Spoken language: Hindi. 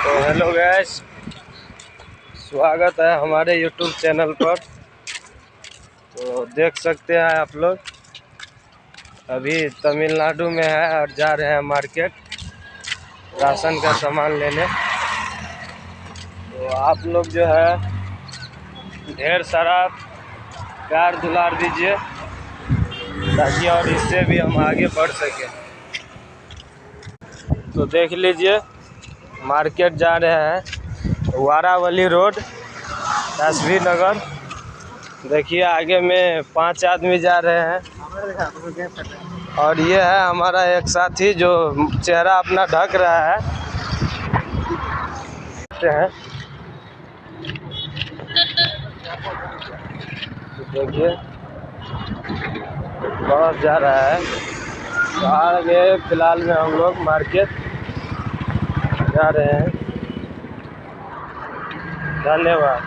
तो हेलो गैस, स्वागत है हमारे यूट्यूब चैनल पर। तो देख सकते हैं आप लोग, अभी तमिलनाडु में है और जा रहे हैं मार्केट राशन का सामान लेने। तो आप लोग जो है ढेर सारा प्यार दुलार दीजिए ताकि और इससे भी हम आगे बढ़ सकें। तो देख लीजिए, मार्केट जा रहे हैं वारावली रोड, एसवी नगर। देखिए आगे में 5 आदमी जा रहे हैं और ये है हमारा एक साथी जो चेहरा अपना ढक रहा है। देखिए बस जा रहा है। तो आगे फिलहाल में हम लोग मार्केट जा रहे हैं। धन्यवाद।